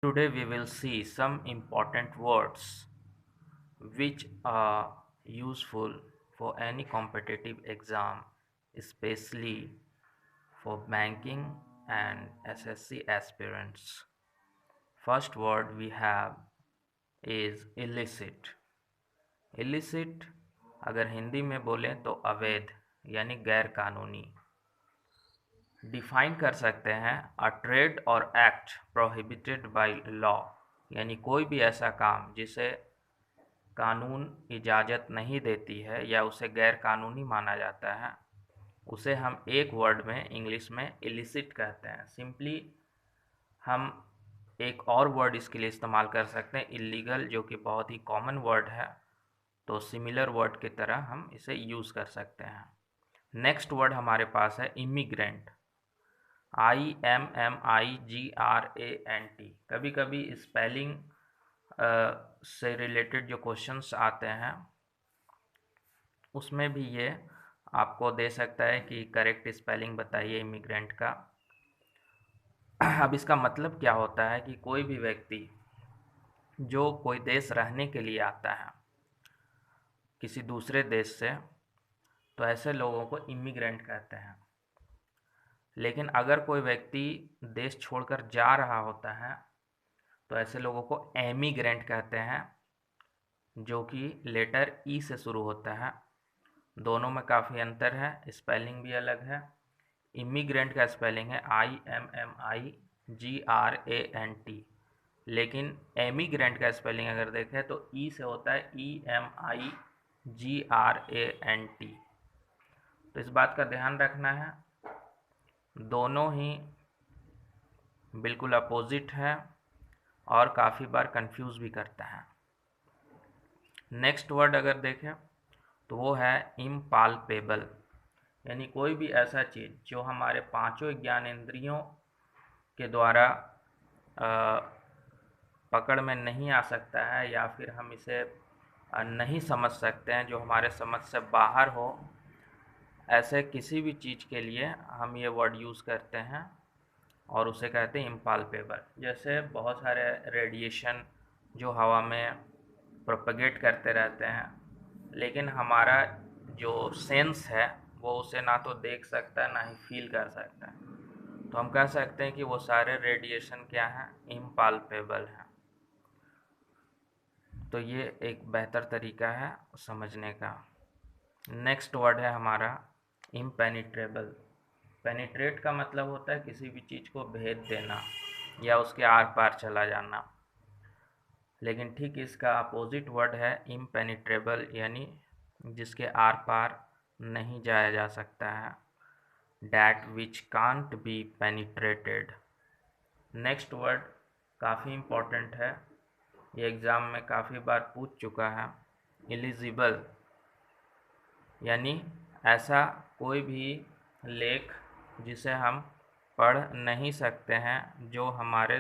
Today we will see some important words which are useful for any competitive exam, especially for banking and SSC aspirants. First word we have is illicit. Illicit अगर हिंदी में बोलें तो अवैध यानी गैर कानूनी। Define कर सकते हैं अ ट्रेड और एक्ट प्रोहिबिटेड बाय लॉ, यानी कोई भी ऐसा काम जिसे कानून इजाज़त नहीं देती है या उसे गैर कानूनी माना जाता है, उसे हम एक वर्ड में इंग्लिश में इलिसिट कहते हैं। सिंपली हम एक और वर्ड इसके लिए इस्तेमाल कर सकते हैं इलीगल, जो कि बहुत ही कॉमन वर्ड है, तो सिमिलर वर्ड की तरह हम इसे यूज़ कर सकते हैं। नेक्स्ट वर्ड हमारे पास है इमिग्रेंट। IMMIGRANT। कभी कभी स्पेलिंग से रिलेटेड जो क्वेश्चंस आते हैं उसमें भी ये आपको दे सकता है कि करेक्ट स्पेलिंग बताइए इमिग्रेंट का। अब इसका मतलब क्या होता है कि कोई भी व्यक्ति जो कोई देश रहने के लिए आता है किसी दूसरे देश से, तो ऐसे लोगों को इमिग्रेंट कहते हैं। लेकिन अगर कोई व्यक्ति देश छोड़कर जा रहा होता है तो ऐसे लोगों को एमिग्रेंट कहते हैं, जो कि लेटर ई से शुरू होता है। दोनों में काफ़ी अंतर है, स्पेलिंग भी अलग है। इमिग्रेंट का स्पेलिंग है IMMIGRANT, लेकिन एमिग्रेंट का स्पेलिंग अगर देखें तो ई से होता है EMIGRANT। तो इस बात का ध्यान रखना है, दोनों ही बिल्कुल अपोजिट है और काफ़ी बार कंफ्यूज भी करता है। नेक्स्ट वर्ड अगर देखें तो वो है इम्पाल्पेबल, यानी कोई भी ऐसा चीज़ जो हमारे पांचों ज्ञानेंद्रियों के द्वारा पकड़ में नहीं आ सकता है या फिर हम इसे नहीं समझ सकते हैं, जो हमारे समझ से बाहर हो, ऐसे किसी भी चीज़ के लिए हम ये वर्ड यूज़ करते हैं और उसे कहते हैं इम्पाल्पेबल। जैसे बहुत सारे रेडिएशन जो हवा में प्रोपगेट करते रहते हैं, लेकिन हमारा जो सेंस है वो उसे ना तो देख सकता है ना ही फील कर सकता है, तो हम कह सकते हैं कि वो सारे रेडिएशन क्या हैं, इम्पाल्पेबल हैं। तो ये एक बेहतर तरीका है समझने का। नेक्स्ट वर्ड है हमारा इम्पेनिट्रेबल। पेनिट्रेट का मतलब होता है किसी भी चीज़ को भेद देना या उसके आर पार चला जाना, लेकिन ठीक इसका अपोजिट वर्ड है इम्पेनिट्रेबल, यानी जिसके आर पार नहीं जाया जा सकता है, that which can't be penetrated. Next word काफ़ी इम्पोर्टेंट है, ये एग्ज़ाम में काफ़ी बार पूछ चुका है, एलिजिबल, यानी ऐसा कोई भी लेख जिसे हम पढ़ नहीं सकते हैं, जो हमारे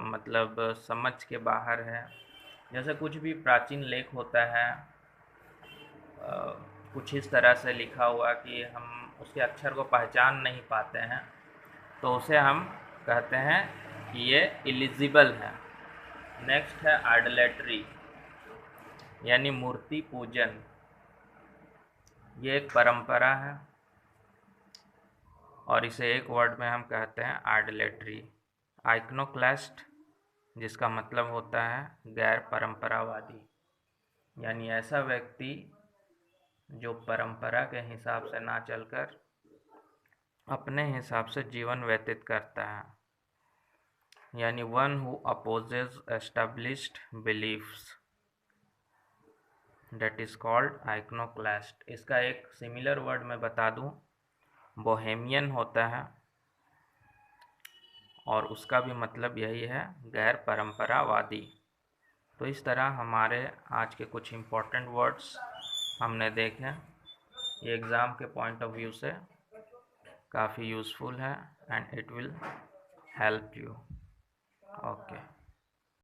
मतलब समझ के बाहर है। जैसे कुछ भी प्राचीन लेख होता है, कुछ इस तरह से लिखा हुआ कि हम उसके अक्षर को पहचान नहीं पाते हैं, तो उसे हम कहते हैं कि ये इलिजिबल है। नेक्स्ट है आइडलेट्री, यानी मूर्ति पूजन। ये एक परंपरा है और इसे एक वर्ड में हम कहते हैं आइडलेट्री। आइकनोक्लास्ट, जिसका मतलब होता है गैर परंपरावादी, यानी ऐसा व्यक्ति जो परंपरा के हिसाब से ना चलकर अपने हिसाब से जीवन व्यतीत करता है, यानी one who opposes established beliefs, that is called iconoclast. इसका एक सिमिलर वर्ड मैं बता दूं, बोहेमियन होता है और उसका भी मतलब यही है, गैर परंपरावादी। तो इस तरह हमारे आज के कुछ इम्पोर्टेंट वर्ड्स हमने देखे। ये एग्ज़ाम के पॉइंट ऑफ व्यू से काफ़ी यूज़फुल है and it will help you. Okay.